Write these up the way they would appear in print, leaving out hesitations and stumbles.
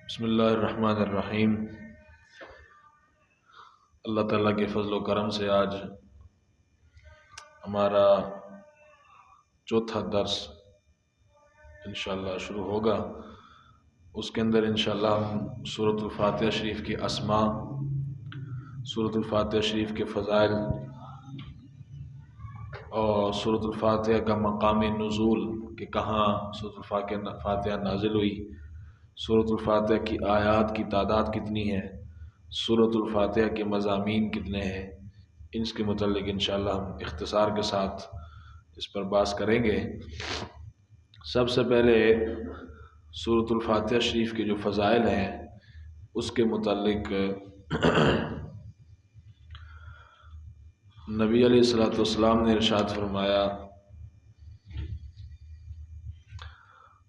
بسم اللہ الرحمن الرحیم۔ اللہ تعالیٰ کے فضل و کرم سے آج ہمارا چوتھا درس انشاءاللہ شروع ہوگا۔ اس کے اندر انشاءاللہ ہم سورۃ الفاتحہ شریف کی اسماء، سورۃ الفاتحہ شریف کے فضائل اور سورۃ الفاتحہ کا مقام نزول کہ کہاں سورۃ الفاتحہ نازل ہوئی، سورۃ الفاتحہ کی آیات کی تعداد کتنی ہے، سورۃ الفاتحہ کے مضامین کتنے ہیں، اس کے متعلق انشاءاللہ ہم اختصار کے ساتھ اس پر بحث کریں گے۔ سب سے پہلے سورۃ الفاتحہ شریف کے جو فضائل ہیں اس کے متعلق نبی علیہ الصلوۃ والسلام نے ارشاد فرمایا،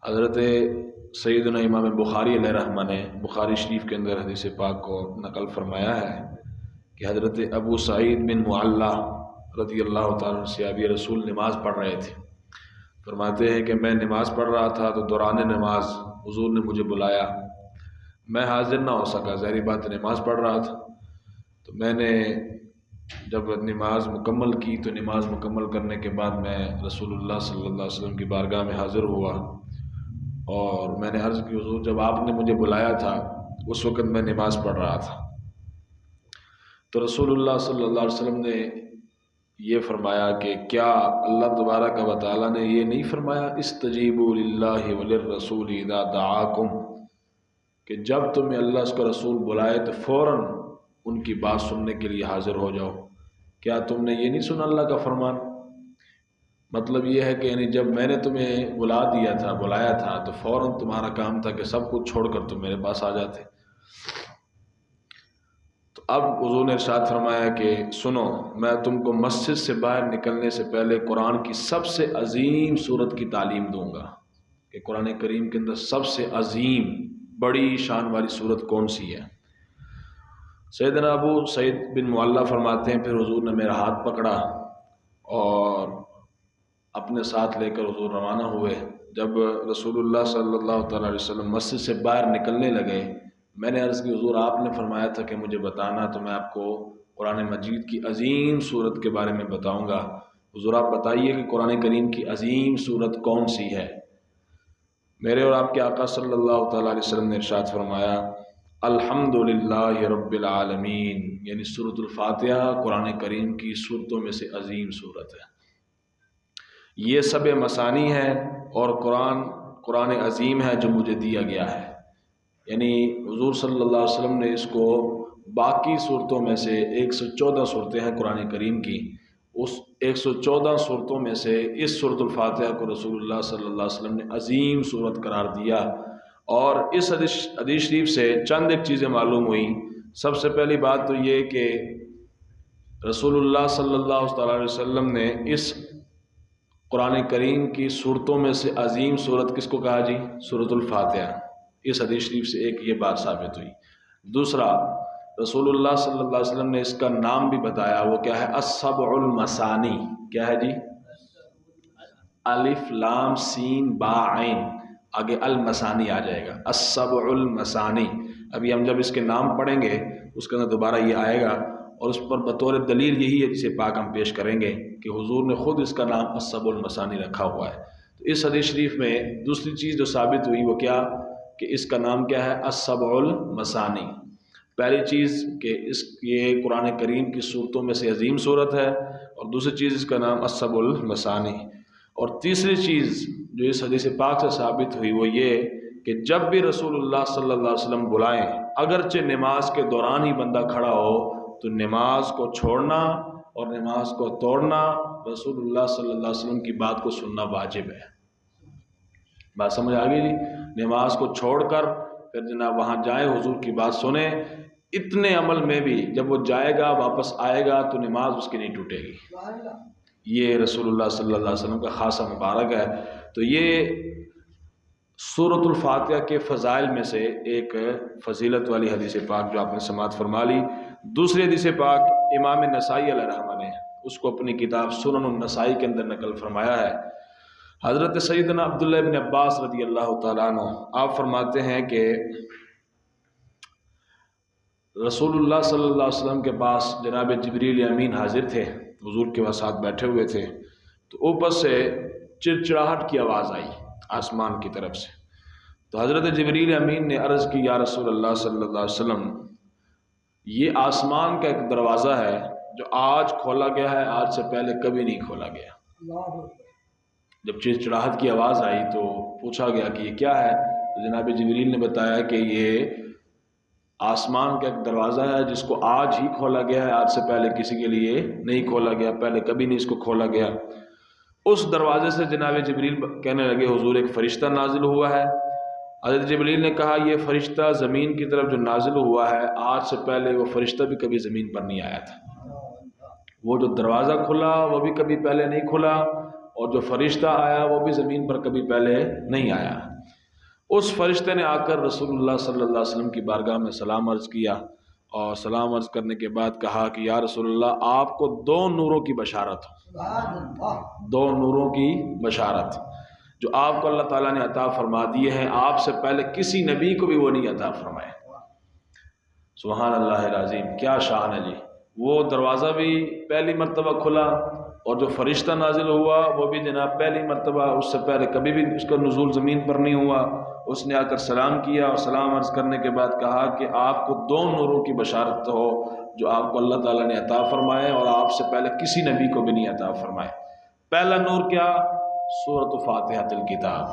حضرت سیدنا امام بخاری علیہ رحمہ نے بخاری شریف کے اندر حدیث پاک کو نقل فرمایا ہے کہ حضرت ابو سعید بن معلّہ رضی اللہ تعالیٰ عنہ صحابی رسول نماز پڑھ رہے تھے۔ فرماتے ہیں کہ میں نماز پڑھ رہا تھا تو دوران نماز حضور نے مجھے بلایا، میں حاضر نہ ہو سکا، ظاہری بات نماز پڑھ رہا تھا۔ تو میں نے جب نماز مکمل کی تو نماز مکمل کرنے کے بعد میں رسول اللہ صلی اللہ علیہ وسلم کی بارگاہ میں حاضر ہوا اور میں نے عرض کی، حضور جب آپ نے مجھے بلایا تھا اس وقت میں نماز پڑھ رہا تھا۔ تو رسول اللہ صلی اللہ علیہ وسلم نے یہ فرمایا کہ کیا اللہ تبارک و تعالیٰ نے یہ نہیں فرمایا استجیبوا للہ وللرسول اذا دعاکم، کہ جب تمہیں اللہ اس کا رسول بلائے تو فوراً ان کی بات سننے کے لیے حاضر ہو جاؤ۔ کیا تم نے یہ نہیں سنا اللہ کا فرمان؟ مطلب یہ ہے کہ یعنی جب میں نے تمہیں بلایا تھا تو فوراً تمہارا کام تھا کہ سب کچھ چھوڑ کر تم میرے پاس آ جاتے۔ تو اب حضور نے ارشاد فرمایا کہ سنو، میں تم کو مسجد سے باہر نکلنے سے پہلے قرآن کی سب سے عظیم سورت کی تعلیم دوں گا کہ قرآن کریم کے اندر سب سے عظیم بڑی شان والی سورت کون سی ہے۔ سیدنا ابو سعید بن معلّہ فرماتے ہیں پھر حضور نے میرا ہاتھ پکڑا اور اپنے ساتھ لے کر حضور روانہ ہوئے۔ جب رسول اللہ صلی اللہ تعالیٰ علیہ وسلم مسجد سے باہر نکلنے لگے، میں نے عرض کی، حضور آپ نے فرمایا تھا کہ مجھے بتانا، تو میں آپ کو قرآن مجید کی عظیم سورت کے بارے میں بتاؤں گا۔ حضور آپ بتائیے کہ قرآن کریم کی عظیم سورت کون سی ہے۔ میرے اور آپ کے آقا صلی اللہ تعالیٰ علیہ وسلم نے ارشاد فرمایا الحمدللہ رب العالمین، یعنی سورۃ الفاتحہ قرآن کریم کی سورتوں میں سے عظیم سورت ہے۔ یہ سب مسانی ہے اور قرآن عظیم ہے جو مجھے دیا گیا ہے۔ یعنی حضور صلی اللہ علیہ وسلم نے اس کو باقی صورتوں میں سے 114 صورتیں ہیں قرآن کریم کی، اس 114 صورتوں میں سے اس سورۃ الفاتحہ کو رسول اللہ صلی اللہ علیہ وسلم نے عظیم صورت قرار دیا۔ اور اس حدیث شریف سے چند ایک چیزیں معلوم ہوئیں۔ سب سے پہلی بات تو یہ کہ رسول اللہ صلی اللہ تعالیٰ علیہ وسلم نے اس قرآن کریم کی صورتوں میں سے عظیم صورت کس کو کہا جی؟ سورۃ الفاتحہ۔ اس حدیث شریف سے ایک یہ بات ثابت ہوئی۔ دوسرا، رسول اللہ صلی اللہ علیہ وسلم نے اس کا نام بھی بتایا، وہ کیا ہے؟ السبع المثانی۔ کیا ہے جی؟ الف لام سین با عین، آگے المثانی آ جائے گا، السبع المثانی۔ ابھی ہم جب اس کے نام پڑھیں گے اس کے اندر دوبارہ یہ آئے گا، اور اس پر بطور دلیل یہی ہے جسے پاک ہم پیش کریں گے کہ حضور نے خود اس کا نام السبع المثانی رکھا ہوا ہے۔ تو اس حدیث شریف میں دوسری چیز جو ثابت ہوئی وہ کیا کہ اس کا نام کیا ہے؟ السبع المثانی۔ پہلی چیز کہ یہ قرآن کریم کی صورتوں میں سے عظیم صورت ہے، اور دوسری چیز اس کا نام السبع المثانی۔ اور تیسری چیز جو اس حدیث پاک سے ثابت ہوئی وہ یہ کہ جب بھی رسول اللہ صلی اللہ علیہ وسلم بلائیں، اگرچہ نماز کے دوران ہی بندہ کھڑا ہو تو نماز کو چھوڑنا اور نماز کو توڑنا، رسول اللہ صلی اللہ علیہ وسلم کی بات کو سننا واجب ہے۔ بات سمجھ آ گئی جی؟ نماز کو چھوڑ کر پھر جناب وہاں جائیں، حضور کی بات سنیں۔ اتنے عمل میں بھی جب وہ جائے گا واپس آئے گا تو نماز اس کی نہیں ٹوٹے گی۔ یہ رسول اللہ صلی اللہ علیہ وسلم کا خاصہ مبارک ہے۔ تو یہ سورۃ الفاتحہ کے فضائل میں سے ایک فضیلت والی حدیث پاک جو آپ نے سماعت فرما لی۔ دوسری حدیث پاک امام نسائی علیہ رحمہ نے اس کو اپنی کتاب سنن النسائی کے اندر نقل فرمایا ہے۔ حضرت سیدنا عبداللہ بن عباس رضی اللہ تعالیٰ عنہ آپ فرماتے ہیں کہ رسول اللہ صلی اللہ علیہ وسلم کے پاس جناب جبریل امین حاضر تھے، حضور کے ساتھ بیٹھے ہوئے تھے، تو اوپر سے چڑچڑاہٹ کی آواز آئی آسمان کی طرف سے۔ تو حضرت جبریل امین نے عرض کی، یا رسول اللہ صلی اللہ علیہ وسلم، یہ آسمان کا ایک دروازہ ہے جو آج کھولا گیا ہے، آج سے پہلے کبھی نہیں کھولا گیا۔ جب چڑچڑاہٹ کی آواز آئی تو پوچھا گیا کہ یہ کیا ہے؟ تو جناب جبریل نے بتایا کہ یہ آسمان کا ایک دروازہ ہے جس کو آج ہی کھولا گیا ہے، آج سے پہلے کسی کے لیے نہیں کھولا گیا، پہلے کبھی نہیں اس کو کھولا گیا۔ اس دروازے سے جناب جبریل کہنے لگے، حضور ایک فرشتہ نازل ہوا ہے۔ حضرت جبریل نے کہا، یہ فرشتہ زمین کی طرف جو نازل ہوا ہے، آج سے پہلے وہ فرشتہ بھی کبھی زمین پر نہیں آیا تھا۔ وہ جو دروازہ کھلا وہ بھی کبھی پہلے نہیں کھلا، اور جو فرشتہ آیا وہ بھی زمین پر کبھی پہلے نہیں آیا۔ اس فرشتے نے آ کر رسول اللہ صلی اللہ علیہ وسلم کی بارگاہ میں سلام عرض کیا، اور سلام عرض کرنے کے بعد کہا کہ یا رسول اللہ، آپ کو 2 نوروں کی بشارت ہو، 2 نوروں کی بشارت جو آپ کو اللہ تعالیٰ نے عطا فرما دیے ہیں، آپ سے پہلے کسی نبی کو بھی وہ نہیں عطا فرمائے۔ سبحان اللہ العظیم، کیا شان ہے جی۔ وہ دروازہ بھی پہلی مرتبہ کھلا، اور جو فرشتہ نازل ہوا وہ بھی جناب پہلی مرتبہ، اس سے پہلے کبھی بھی اس کا نزول زمین پر نہیں ہوا۔ اس نے آ کر سلام کیا، اور سلام عرض کرنے کے بعد کہا کہ آپ کو 2 نوروں کی بشارت ہو جو آپ کو اللہ تعالیٰ نے عطا فرمائے، اور آپ سے پہلے کسی نبی کو بھی نہیں عطا فرمائے۔ پہلا نور کیا؟ سورۃ فاتحۃ الکتاب،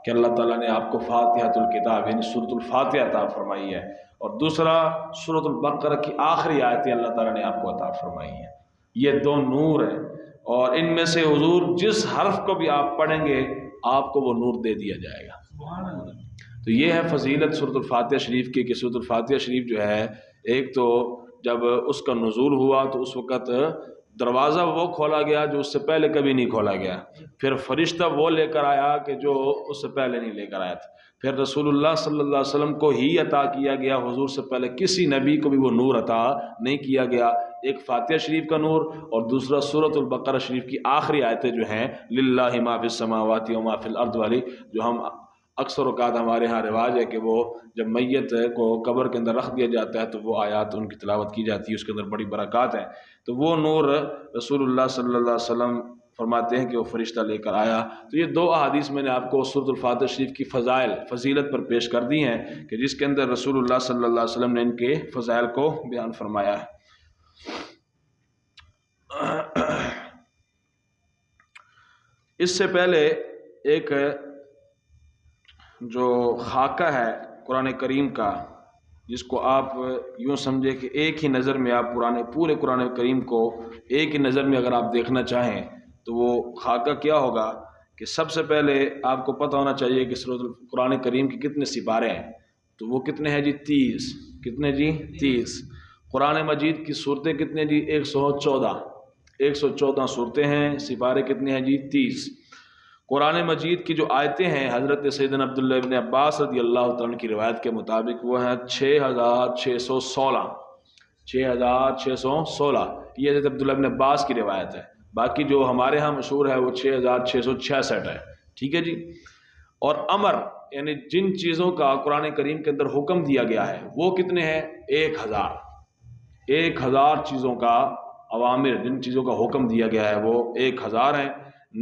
کہ اللہ تعالیٰ نے آپ کو فاتحۃ الکتاب یعنی سورۃ الفاتحہ عطا فرمائی ہے، اور دوسرا سورۃ البقرہ کی آخری آیتیں اللہ تعالیٰ نے آپ کو عطا فرمائی ہیں۔ یہ 2 نور ہیں، اور ان میں سے حضور جس حرف کو بھی آپ پڑھیں گے آپ کو وہ نور دے دیا جائے گا۔ تو یہ ہے فضیلت سورۃ الفاتحہ شریف کی، کہ سورۃ الفاتحہ شریف جو ہے، ایک تو جب اس کا نزول ہوا تو اس وقت دروازہ وہ کھولا گیا جو اس سے پہلے کبھی نہیں کھولا گیا، پھر فرشتہ وہ لے کر آیا کہ جو اس سے پہلے نہیں لے کر آیا تھا، پھر رسول اللہ صلی اللہ علیہ وسلم کو ہی عطا کیا گیا، حضور سے پہلے کسی نبی کو بھی وہ نور عطا نہیں کیا گیا۔ ایک فاتحہ شریف کا نور، اور دوسرا سورۃ البقرہ شریف کی آخری آیتیں جو ہیں، للہ ما فی السماوات و ما فی الارض والی، جو ہم اکثر اوقات ہمارے ہاں رواج ہے کہ وہ جب میت کو قبر کے اندر رکھ دیا جاتا ہے تو وہ آیات ان کی تلاوت کی جاتی ہے، اس کے اندر بڑی برکات ہیں۔ تو وہ نور رسول اللہ صلی اللہ علیہ وسلم فرماتے ہیں کہ وہ فرشتہ لے کر آیا۔ تو یہ 2 احادیث میں نے آپ کو سورۃ الفاتحہ شریف کی فضیلت پر پیش کر دی ہیں، کہ جس کے اندر رسول اللہ صلی اللہ علیہ وسلم نے ان کے فضائل کو بیان فرمایا ہے۔ اس سے پہلے ایک جو خاکہ ہے قرآن کریم کا، جس کو آپ یوں سمجھے کہ ایک ہی نظر میں آپ پورے قرآن کریم کو ایک ہی نظر میں اگر آپ دیکھنا چاہیں تو وہ خاکہ کیا ہوگا، کہ سب سے پہلے آپ کو پتہ ہونا چاہیے کہ قرآن کریم کے کتنے سپارے ہیں، تو وہ کتنے ہیں جی؟ 30۔ کتنے جی؟ 30۔ قرآن مجید کی صورتیں کتنے جی؟ 114 صورتیں ہیں، سپارے کتنے ہیں جی؟ 30۔ قرآن مجید کی جو آیتیں ہیں، حضرت سیدنا عبداللہ ابن عباس رضی اللہ تعالیٰ کی روایت کے مطابق وہ ہیں 6616۔ 6616 یہ حضرت عبداللہ ابن عباس کی روایت ہے، باقی جو ہمارے ہاں مشہور ہے وہ 6666 ہے، ٹھیک ہے جی۔ اور امر یعنی جن چیزوں کا قرآن کریم کے اندر حکم دیا گیا ہے وہ کتنے ہیں؟ 1000 چیزوں کا اوامر، جن چیزوں کا حکم دیا گیا ہے وہ 1000 ہیں۔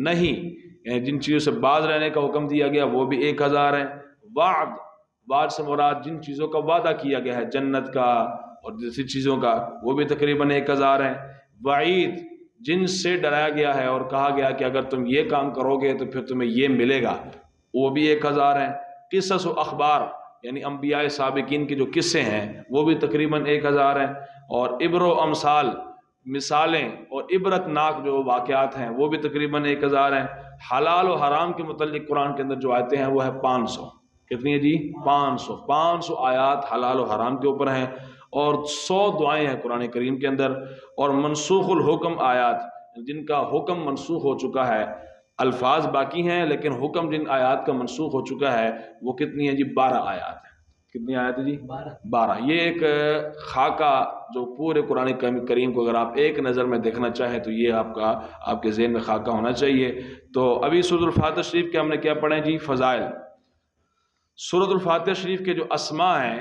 نہیں یعنی جن چیزوں سے باز رہنے کا حکم دیا گیا وہ بھی 1000 ہیں۔ وعد سے مراد جن چیزوں کا وعدہ کیا گیا ہے جنت کا اور دوسری چیزوں کا وہ بھی تقریباً 1000 ہیں۔ وعید جن سے ڈرایا گیا ہے اور کہا گیا کہ اگر تم یہ کام کرو گے تو پھر تمہیں یہ ملے گا، وہ بھی 1000 ہیں۔ قصص و اخبار یعنی انبیاء سابقین کے جو قصے ہیں وہ بھی تقریباً 1000 ہیں۔ اور عبر و امثال مثالیں اور عبرت ناک جو واقعات ہیں وہ بھی تقریباً 1000 ہیں۔ حلال و حرام کے متعلق قرآن کے اندر جو آیتیں ہیں وہ ہے 500۔ کتنی ہے جی؟ 500 آیات حلال و حرام کے اوپر ہیں، اور 100 دعائیں ہیں قرآن کریم کے اندر، اور منسوخ الحکم آیات جن کا حکم منسوخ ہو چکا ہے، الفاظ باقی ہیں لیکن حکم جن آیات کا منسوخ ہو چکا ہے وہ کتنی ہیں جی؟ 12 آیات ہیں۔ کتنی آیات ہیں جی؟ 12۔ یہ ایک خاکہ جو پورے قرآن کریم کو اگر آپ ایک نظر میں دیکھنا چاہیں تو یہ آپ کے ذہن میں خاکہ ہونا چاہیے۔ تو ابھی سورۃ الفاتحہ شریف کے ہم نے کیا پڑھیں جی؟ فضائل۔ سورۃ الفاتحہ شریف کے جو اسماء ہیں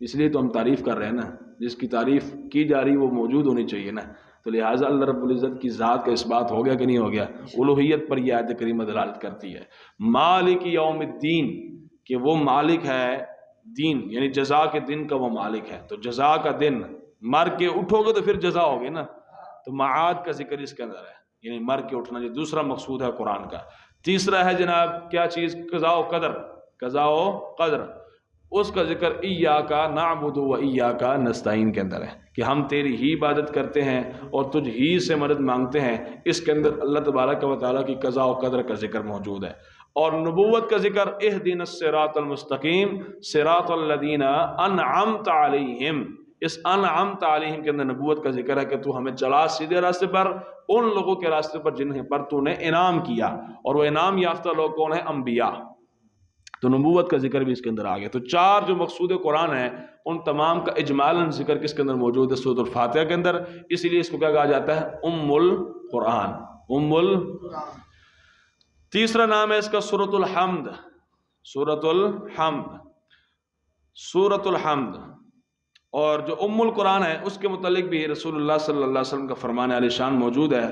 اس لیے تو ہم تعریف کر رہے ہیں نا، جس کی تعریف کی جا رہی وہ موجود ہونی چاہیے نا، تو لہٰذا اللہ رب العزت کی ذات کا اس بات ہو گیا کہ نہیں ہو گیا؟ الوہیت پر یہ آیت کریمہ دلالت کرتی ہے۔ مالک یوم الدین، کہ وہ مالک ہے دین، یعنی جزا کے دن کا وہ مالک ہے، تو جزا کا دن، مر کے اٹھو گے تو پھر جزا ہوگی نا، تو معاد کا ذکر اس کے اندر ہے، یعنی مر کے اٹھنا، یہ دوسرا مقصود ہے قرآن کا۔ تیسرا ہے جناب کیا چیز؟ قضاء و قدر، قضاء و قدر، اس کا ذکر ایاک نعبد و ایاک نستعین کے اندر ہے، کہ ہم تیری ہی عبادت کرتے ہیں اور تجھ ہی سے مدد مانگتے ہیں۔ اس کے اندر اللہ تبارک و تعالیٰ کی قضاء و قدر کا ذکر موجود ہے۔ اور نبوت کا ذکر اہدنا الصراط المستقیم صراط الذین انعمت علیہم، اس انعمت علیہم کے اندر نبوت کا ذکر ہے کہ تو ہمیں چلا سیدھے راستے پر، ان لوگوں کے راستے پر جنہیں پر تو نے انعام کیا، اور وہ انعام یافتہ لوگ کون ہیں؟ انبیاء۔ تو نبوت کا ذکر بھی اس کے اندر آ گیا۔ تو چار جو مقصود قرآن ہیں ان تمام کا اجمالاً ذکر کس کے اندر موجود ہے؟ سورۃ الفاتحہ کے اندر، اسی لیے اس کو کیا کہا جاتا ہے؟ ام القرآن، ام القرآن۔ تیسرا نام ہے اس کا سورۃ الحمد، سورۃ الحمد، سورۃ الحمد۔ اور جو ام القرآن ہے اس کے متعلق بھی رسول اللہ صلی اللہ علیہ وسلم کا فرمان عالی شان موجود ہے۔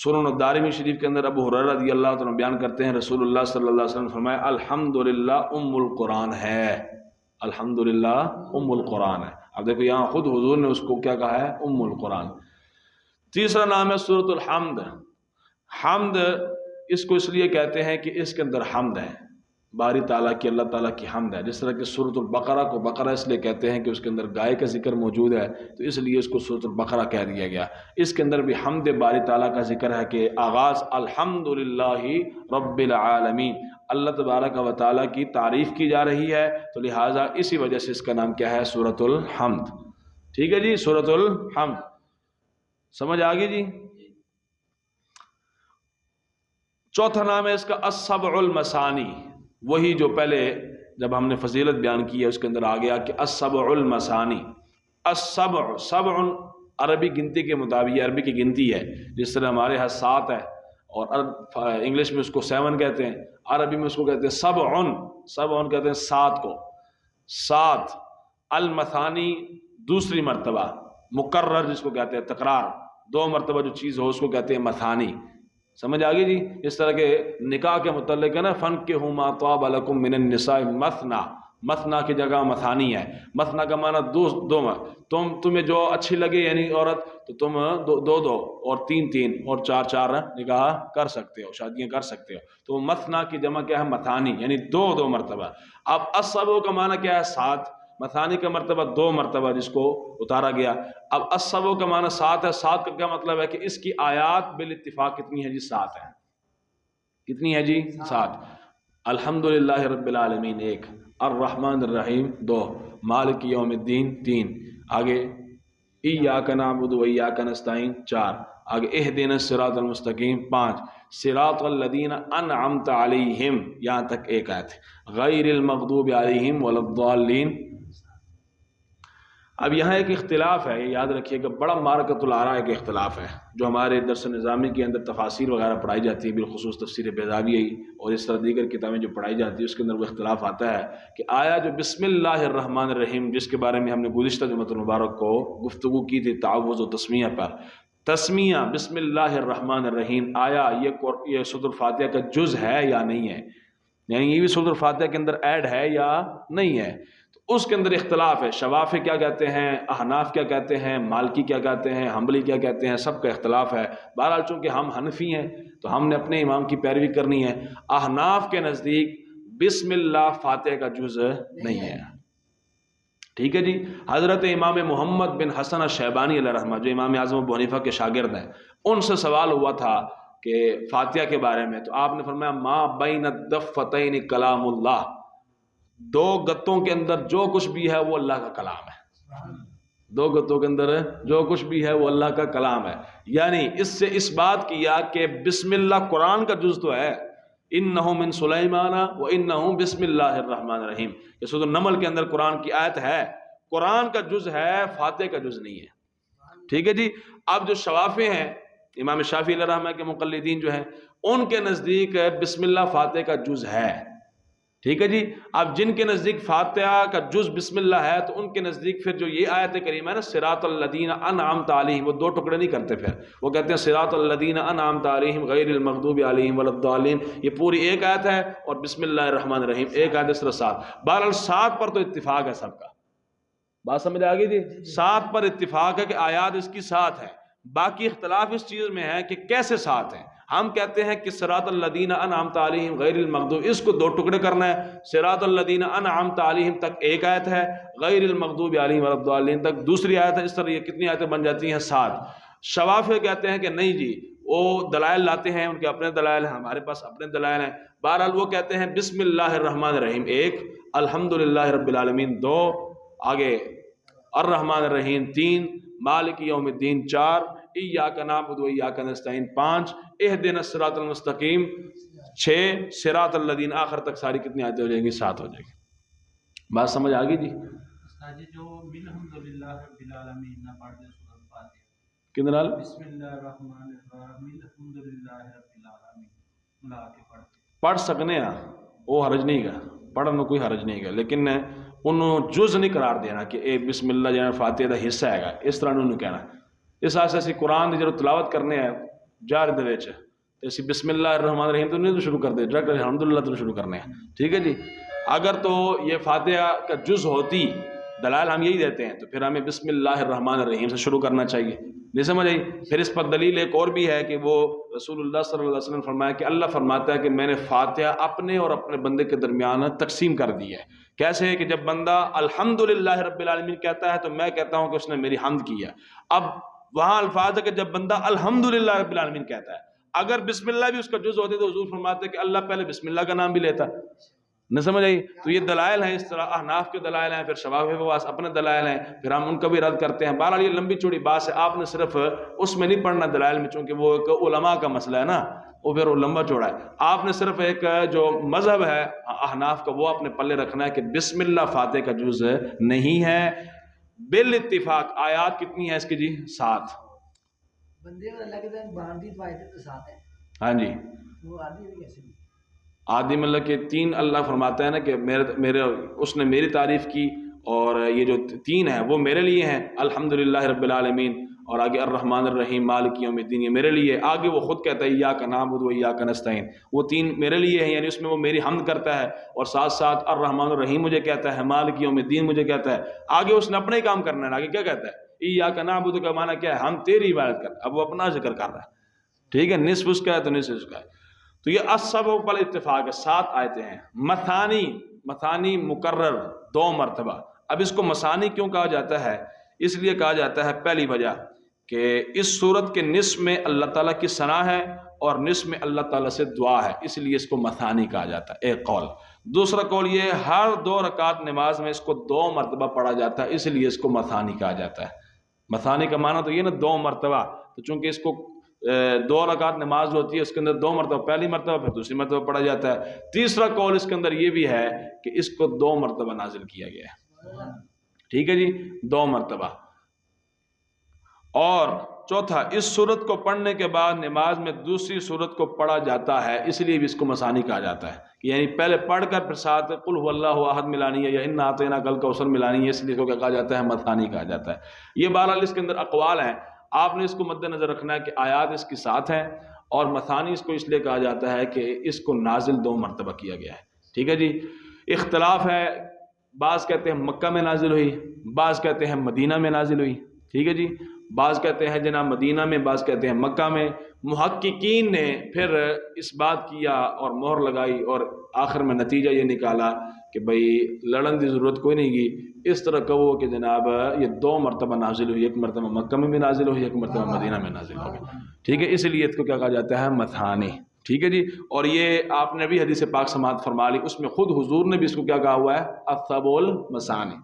سنن الدارمی شریف کے اندر ابو ہریرہ رضی اللہ تعالیٰ بیان کرتے ہیں رسول اللہ صلی اللہ علیہ وسلم نے فرمایا الحمدللہ ام القرآن ہے، الحمدللہ ام القرآن ہے۔ اب دیکھو یہاں خود حضور نے اس کو کیا کہا ہے؟ ام القرآن۔ تیسرا نام ہے سورۃ الحمد۔ حمد اس کو اس لیے کہتے ہیں کہ اس کے اندر حمد ہے، باری تعالیٰ کی، اللہ تعالیٰ کی حمد ہے۔ جس طرح کہ سورۃ البقرہ کو بقرہ اس لیے کہتے ہیں کہ اس کے اندر گائے کا ذکر موجود ہے، تو اس لیے اس کو سورۃ البقرہ کہہ دیا گیا۔ اس کے اندر بھی حمد باری تعالیٰ کا ذکر ہے کہ آغاز الحمدللہ رب العالمین، اللہ تبارک و تعالیٰ کی تعریف کی جا رہی ہے، تو لہٰذا اسی وجہ سے اس کا نام کیا ہے؟ سورۃ الحمد۔ ٹھیک ہے جی، سورۃ الحمد سمجھ آ گئی جی۔ چوتھا نام ہے اس کا السبع المثانی، وہی جو پہلے جب ہم نے فضیلت بیان کی ہے اس کے اندر آ گیا کہ السبع المثانی۔ السبع، سبع عربی گنتی کے مطابق، عربی کی گنتی ہے، جس طرح ہمارے ہاں 7 ہے اور انگلش میں اس کو 7 کہتے ہیں، عربی میں اس کو کہتے ہیں سبعن، سبعن کہتے ہیں 7 کو، 7۔ المثانی دوسری مرتبہ، مکرر جس کو کہتے ہیں تکرار، 2 مرتبہ جو چیز ہو اس کو کہتے ہیں مثانی۔ سمجھ آگئی جی؟ اس طرح کے نکاح کے متعلق ہے نا فَانكِحُوا مَا طَابَ لَكُم مِّنَ النِّسَاءِ مَثْنَا، مثنا کی جگہ مثانی ہے۔ مثنا کا معنی دو تمہیں جو اچھی لگے یعنی عورت تو تم دو اور 3 اور 4 نکاح کر سکتے ہو، شادیاں کر سکتے ہو۔ تو مثنا کی جمع کیا ہے؟ مثانی، یعنی 2 مرتبہ۔ اب السبع کا معنی کیا ہے؟ 7۔ مثانی کا مرتبہ 2 مرتبہ جس کو اتارا گیا۔ اب السبع کا معنی 7 ہے۔ 7 کا کیا مطلب ہے کہ اس کی آیات بالاتفاق کتنی ہے جی؟ 7 ہے۔ کتنی ہے جی؟ 7۔ الحمدللہ رب العالمین 1، الرحمن الرحیم 2، مالک یوم الدین 3، آگے ایاک نعبد و ایاک نستعین 4، آگے اہدنا الصراط المستقیم 5، صراط الذین انعمت علیہم یہاں تک 1 آیت، غیر المغضوب علیہم ولا الضالین۔ اب یہاں ایک اختلاف ہے، یہ یاد رکھیے کہ بڑا مارکۃ الآراء کا اختلاف ہے، جو ہمارے درس نظامی کے اندر تفاسیر وغیرہ پڑھائی جاتی ہے، بالخصوص تفسیر بیضاوی اور اس طرح دیگر کتابیں جو پڑھائی جاتی ہے اس کے اندر وہ اختلاف آتا ہے کہ آیا جو بسم اللہ الرحمن الرحیم جس کے بارے میں ہم نے گزشتہ جمعۃ المبارک کو گفتگو کی تھی تعوذ و تسمیہ پر، تسمیہ بسم اللہ الرحمن الرحیم، آیا یہ سورۃ الفاتحہ کا جز ہے یا نہیں ہے؟ یعنی یہ بھی سورۃ الفاتحہ کے اندر ایڈ ہے یا نہیں ہے؟ اس کے اندر اختلاف ہے۔ شوافی کیا کہتے ہیں، احناف کیا کہتے ہیں، مالکی کیا کہتے ہیں، حنبلی کیا کہتے ہیں، سب کا اختلاف ہے۔ بہرحال چونکہ ہم حنفی ہیں تو ہم نے اپنے امام کی پیروی کرنی ہے۔ احناف کے نزدیک بسم اللہ فاتحہ کا جز نہیں ہے۔ ٹھیک ہے جی۔ حضرت امام محمد بن حسن الشیبانی علیہ رحمہ جو امام اعظم ابو حنیفہ کے شاگرد ہیں، ان سے سوال ہوا تھا کہ فاتحہ کے بارے میں، تو آپ نے فرمایا ما بین الدفتین کلام اللہ، 2 گتوں کے اندر جو کچھ بھی ہے وہ اللہ کا کلام ہے۔ 2 گتوں کے اندر جو کچھ بھی ہے وہ اللہ کا کلام ہے۔ یعنی اس سے اس بات کیا کہ بسم اللہ قرآن کا جز تو ہے، انہ من سلیمان و انہ بسم اللہ الرحمن الرحیم، یہ سورۃ النمل کے اندر قرآن کی آیت ہے، قرآن کا جز ہے، فاتحہ کا جز نہیں ہے۔ ٹھیک ہے جی۔ اب جو شوافی ہیں، امام شافعی علیہ رحمہ کے مقلدین جو ہیں، ان کے نزدیک بسم اللہ فاتحہ کا جز ہے، ٹھیک ہے جی. اب جن کے نزدیک فاتحہ کا جز بسم اللہ ہے تو ان کے نزدیک پھر جو یہ آیت کریمہ ہے نا صراط الذین انعمت علیہم، وہ دو ٹکڑے نہیں کرتے، پھر وہ کہتے ہیں صراط الذین انعمت علیہم غیر المغضوب علیہم ولا الضالین، یہ پوری ایک آیت ہے، اور بسم اللہ الرحمن الرحیم ایک آیت اس طرح 7. بہرحال 7 پر تو اتفاق ہے سب کا. بات سمجھ آ گئی جی؟ 7 پر اتفاق ہے کہ آیات اس کی 7 ہے. باقی اختلاف اس چیز میں ہے کہ کیسے 7 ہیں. ہم کہتے ہیں کہ صراط الذین انعمت علیہم غیر المغضوب، اس کو 2 ٹکڑے کرنا ہے. صراط الذین انعمت علیہم تک ایک آیت ہے، غیر المغضوب علیہم ولا الضالین تک دوسری آیت ہے. اس طرح یہ کتنی آیتیں بن جاتی ہیں؟ 7. شوافع کہتے ہیں کہ نہیں جی، وہ دلائل لاتے ہیں، ان کے اپنے دلائل ہیں، ہمارے پاس اپنے دلائل ہیں. بہرحال وہ کہتے ہیں بسم اللہ الرحمن الرحیم 1، الحمدللہ رب العالمین 2، آگے الرحمن الرحیم 3، مالک یوم الدین 4، ایاک نعبد و ایاک نستعین 5، اہدنا الصراط المستقیم 6، صراط الذین آخر تک ساری کتنی آیتیں ہو جائیں گی؟ 7 ہو جائیں گی. بات سمجھ آ گئی جی؟ جو الحمدللہ رب العالمین نہ پڑھ دے سورۃ فاتحہ کتنے نال بسم اللہ الرحمن الرحیم الحمدللہ رب العالمین لا کے پڑھ سکنے ہیں، وہ حرج نہیں گا، پڑھنے میں کوئی حرج نہیں گا، لیکن انہوں جز نہیں قرار دینا کہ اے بسم اللہ جانا فاتحہ دا حصہ ہے گا، اس طرح انہوں کہنا. اس واسطے سے قرآن دی جو تلاوت کرنے ہیں جار دے وچ تے اسی بسم اللہ الرحمن الرحیم تو نہیں شروع کر دے، ڈائریکٹ الحمدللہ تو شروع کرنے ہیں. ٹھیک ہے جی. اگر تو یہ فاتحہ کا جز ہوتی، دلائل ہم یہی دیتے ہیں، تو پھر ہمیں بسم اللہ الرحمن الرحیم سے شروع کرنا چاہیے. نہیں سمجھ آئی؟ پھر اس پر دلیل ایک اور بھی ہے کہ وہ رسول اللہ صلی اللہ علیہ وسلم فرمایا کہ اللہ فرماتا ہے کہ میں نے فاتحہ اپنے اور اپنے بندے کے درمیان تقسیم کر دی ہے. کیسے؟ کہ جب بندہ الحمدللہ رب العالمین کہتا ہے تو میں کہتا ہوں کہ اس نے میری حمد کی ہے. اب وہاں الفاظ ہے کہ جب بندہ الحمدللہ رب العالمین کہتا ہے، اگر بسم اللہ بھی اس کا جز ہوتے تو حضور فرماتے کہ اللہ پہلے بسم اللہ کا نام بھی لیتا. نہ سمجھ آئی؟ تو یہ دلائل ہیں، اس طرح احناف کے دلائل ہیں، پھر شوافع کے پاس اپنے دلائل ہیں، پھر ہم ان کا بھی رد کرتے ہیں. بہرحال یہ لمبی چوڑی بات ہے، آپ نے صرف اس میں نہیں پڑھنا دلائل میں، چونکہ وہ ایک علماء کا مسئلہ ہے نا، وہ پھر وہ لمبا چوڑا ہے. آپ نے صرف ایک جو مذہب ہے احناف کا وہ اپنے پلے رکھنا ہے کہ بسم اللہ فاتح کا جز نہیں ہے. بالاتفاق آیات کتنی ہے اس کی جی؟ 7. بندے اور اللہ کے درمیان باندھی تو آیتیں تو 7 ہیں. ہاں جی. وہ آدھی بھی کیسے بھی آدھی مطلب کہ 3 اللہ فرماتا ہے نا کہ میرے اس نے میری تعریف کی، اور یہ جو 3 ہیں وہ میرے لیے ہیں، الحمدللہ رب العالمین، اور آگے الرحمن الرحیم مالک یوم الدین یہ میرے لیے. آگے وہ خود کہتا ہے ایاک نعبد و ایاک نستعین، وہ 3 میرے لیے ہیں، یعنی اس میں وہ میری حمد کرتا ہے، اور ساتھ ساتھ الرحمن الرحیم مجھے کہتا ہے، مالک یوم الدین مجھے کہتا ہے. آگے اس نے اپنا ہی کام کرنا ہے. آگے کیا کہتا ہے؟ ایاک نعبد کا معنی کیا ہے؟ ہم تیری عبادت کرتے. اب وہ اپنا ذکر کر رہا ہے. ٹھیک ہے، نصف اس کا ہے تو نصف اس کا ہے. تو یہ السبع بالاتفاق ہے. 7 آیتیں ہیں. مثانی مکرر 2 مرتبہ. اب اس کو مثانی کیوں کہا جاتا ہے؟ اس لیے کہا جاتا ہے، پہلی وجہ کہ اس صورت کے نصف میں اللہ تعالیٰ کی ثنا ہے اور نصف میں اللہ تعالیٰ سے دعا ہے، اس لیے اس کو مثانی کہا جاتا ہے. ایک قول. دوسرا قول یہ ہر 2 رکعت نماز میں اس کو 2 مرتبہ پڑھا جاتا ہے، اس لیے اس کو مثانی کہا جاتا ہے. مثانی کا معنی تو یہ نا 2 مرتبہ. تو چونکہ اس کو 2 رکعت نماز ہوتی ہے، اس کے اندر 2 مرتبہ، پہلی مرتبہ پھر دوسری مرتبہ پڑھا جاتا ہے. تیسرا قول اس کے اندر یہ بھی ہے کہ اس کو 2 مرتبہ نازل کیا گیا ہے. ٹھیک ہے جی، 2 مرتبہ. اور چوتھا، اس صورت کو پڑھنے کے بعد نماز میں دوسری صورت کو پڑھا جاتا ہے، اس لیے بھی اس کو مثانی کہا جاتا ہے. یعنی پہلے پڑھ کر پھر ساتھ قل هو اللہ احد ملانی ہے، یا انا اعطیناک الکوثر ملانی ہے، اس لیے اس کو کیا کہا جاتا ہے؟ مثانی کہا جاتا ہے. یہ بہرحال اس کے اندر اقوال ہیں. آپ نے اس کو مد نظر رکھنا ہے کہ آیات اس کی 7 ہیں، اور مثانی اس کو اس لیے کہا جاتا ہے کہ اس کو نازل 2 مرتبہ کیا گیا ہے. ٹھیک ہے جی. اختلاف ہے، بعض کہتے ہیں مکہ میں نازل ہوئی، بعض کہتے ہیں مدینہ میں نازل ہوئی. ٹھیک ہے جی. بعض کہتے ہیں جناب مدینہ میں، بعض کہتے ہیں مکہ میں. محققین نے پھر اس بات کیا اور مہر لگائی، اور آخر میں نتیجہ یہ نکالا کہ بھئی لڑن کی ضرورت کوئی نہیں کی. اس طرح کہو کہ جناب یہ 2 مرتبہ نازل ہوئی، ایک مرتبہ مکہ میں بھی نازل ہوئی، ایک مرتبہ مدینہ میں نازل ہوئی. ٹھیک ہے، اس لیے اس کو کیا کہا جاتا ہے؟ مثانی. ٹھیک ہے جی. اور یہ آپ نے بھی حدیث پاک سماعت فرما لی، اس میں خود حضور نے بھی اس کو کیا کہا ہوا ہے؟ السبع المثانی.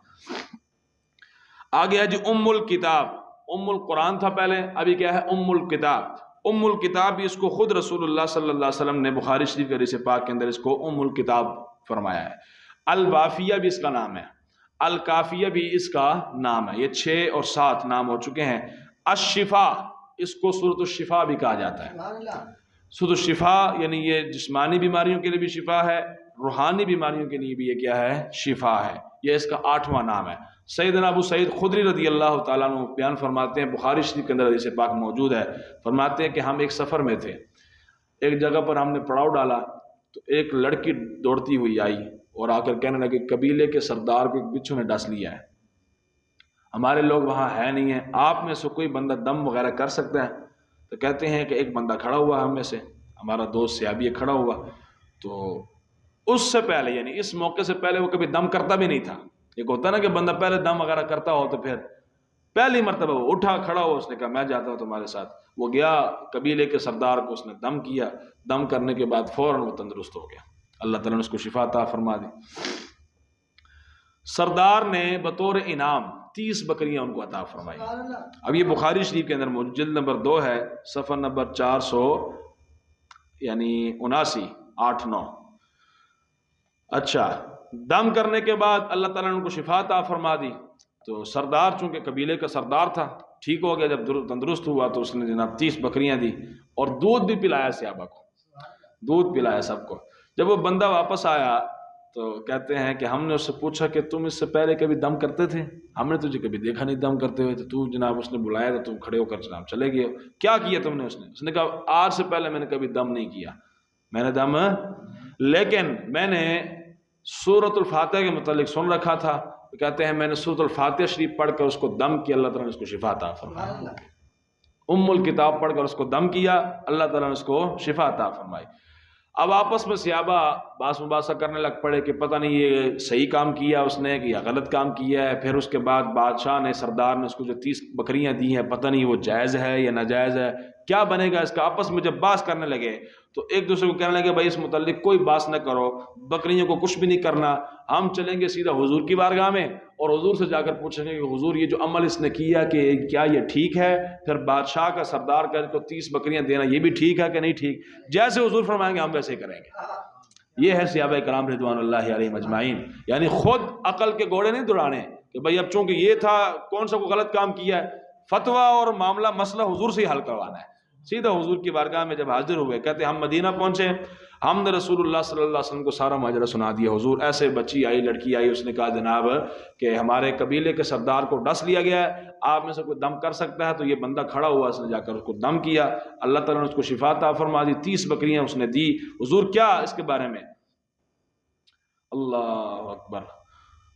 آگے ہے جی ام الکتاب. ام القرآن تھا پہلے، ابھی کیا ہے؟ ام الکتاب. ام الکتاب بھی اس کو خود رسول اللہ صلی اللہ علیہ وسلم نے بخاری شریف کے حدیث پاک کے اندر اس کو ام الکتاب فرمایا ہے. الوافیہ بھی اس کا نام ہے، الکافیہ بھی اس کا نام ہے. یہ 6 اور 7 نام ہو چکے ہیں. الشفا، اس کو سورۃ الشفا بھی کہا جاتا ہے. سورۃ الشفا یعنی یہ جسمانی بیماریوں کے لیے بھی شفا ہے، روحانی بیماریوں کے لیے بھی یہ کیا ہے؟ شفا ہے. یہ اس کا 8واں نام ہے. سیدنا ابو سعید خدری رضی اللہ تعالیٰ عنہ بیان فرماتے ہیں، بخاری شریف کے اندر حدیث پاک موجود ہے، فرماتے ہیں کہ ہم ایک سفر میں تھے، ایک جگہ پر ہم نے پڑاؤ ڈالا تو ایک لڑکی دوڑتی ہوئی آئی اور آ کر کہنے لگی قبیلے کے سردار کو ایک بچھو نے ڈس لیا ہے، ہمارے لوگ وہاں ہے نہیں ہیں، آپ میں سے کوئی بندہ دم وغیرہ کر سکتا ہے؟ تو کہتے ہیں کہ ایک بندہ کھڑا ہوا ہم میں سے، ہمارا دوست صحابی کھڑا ہوا. تو اس سے پہلے یعنی اس موقع سے پہلے وہ کبھی دم کرتا بھی نہیں تھا. ایک ہوتا نا کہ بندہ پہلے دم وغیرہ کرتا ہو تو پھر پہلی مرتبہ وہ اٹھا کھڑا ہوا، اس نے کہا میں جاتا ہوں تمہارے ساتھ. وہ گیا قبیلے کے سردار کو اس نے دم کیا، دم کرنے کے بعد فوراً وہ تندرست ہو گیا. اللہ تعالیٰ نے اس کو شفا عطا فرما دی. سردار نے بطور انعام 30 بکریاں ان کو عطا فرمائی. اب یہ بخاری شریف کے اندر موجود، جلد نمبر 2 ہے، صفحہ نمبر 400 یعنی 79 8-9. اچھا، دم کرنے کے بعد اللہ تعالیٰ نے ان کو شفا عطا فرما دی. تو سردار چونکہ قبیلے کا سردار تھا، ٹھیک ہو گیا. جب تندرست ہوا تو اس نے جناب 30 بکریاں دی اور دودھ بھی پلایا صحابہ کو، دودھ پلایا سب کو. جب وہ بندہ واپس آیا تو کہتے ہیں کہ ہم نے اس سے پوچھا کہ تم اس سے پہلے کبھی دم کرتے تھے؟ ہم نے تجھے کبھی دیکھا نہیں دم کرتے ہوئے. تو جناب اس نے بلایا تو تم کھڑے ہو کر جناب چلے گئے. کیا کیا تم نے؟ اس نے کہا آج سے پہلے میں نے کبھی دم نہیں کیا، میں نے دم، لیکن میں نے سورۃ الفاتحہ کے متعلق سن رکھا تھا. کہتے ہیں میں نے سورۃ الفاتحہ شریف پڑھ کر اس کو دم کیا، اللہ تعالیٰ نے اس کو شفا عطا فرمائی. ام الکتاب پڑھ کر اس کو دم کیا، اللہ تعالیٰ نے اس کو شفا عطا فرمائی. اب آپس میں صحابہ باس مباحثہ کرنے لگ پڑے کہ پتہ نہیں یہ صحیح کام کیا اس نے کہ یا غلط کام کیا ہے. پھر اس کے بعد بادشاہ نے، سردار نے اس کو جو 30 بکریاں دی ہیں پتہ نہیں وہ جائز ہے یا ناجائز ہے، کیا بنے گا اس کا. آپس میں جب بحث کرنے لگے تو ایک دوسرے کو کہنے لگے بھائی اس متعلق کوئی بحث نہ کرو، بکریوں کو کچھ بھی نہیں کرنا، ہم چلیں گے سیدھا حضور کی بارگاہ میں اور حضور سے جا کر پوچھیں گے کہ حضور یہ جو عمل اس نے کیا کہ کیا یہ ٹھیک ہے؟ پھر بادشاہ کا سردار کا اس کو 30 بکریاں دینا یہ بھی ٹھیک ہے کہ نہیں ٹھیک؟ جیسے حضور فرمائیں گے ہم ویسے ہی کریں گے. یہ ہے صحابہ کرام رضوان اللہ علیہم اجمعین. یعنی خود عقل کے گھوڑے نہیں دوڑانے کہ بھائی اب چونکہ یہ تھا کون سا کوئی غلط کام کیا ہے، فتویٰ اور معاملہ مسئلہ حضور سے ہی حل کروانا ہے. سیدھا حضور کی بارگاہ میں جب حاضر ہوئے، کہتے ہم مدینہ پہنچے، ہم نے رسول اللہ صلی اللہ علیہ وسلم کو سارا ماجرا سنا دیا. حضور ایسے بچی آئی، لڑکی آئی، اس نے کہا جناب کہ ہمارے قبیلے کے سردار کو ڈس لیا گیا ہے، آپ میں سے کوئی دم کر سکتا ہے؟ تو یہ بندہ کھڑا ہوا، اس نے جا کر اس کو دم کیا، اللہ تعالیٰ نے اس کو شفا عطا فرما دی. 30 بکریاں اس نے دی. حضور کیا اس کے بارے میں؟ اللہ اکبر.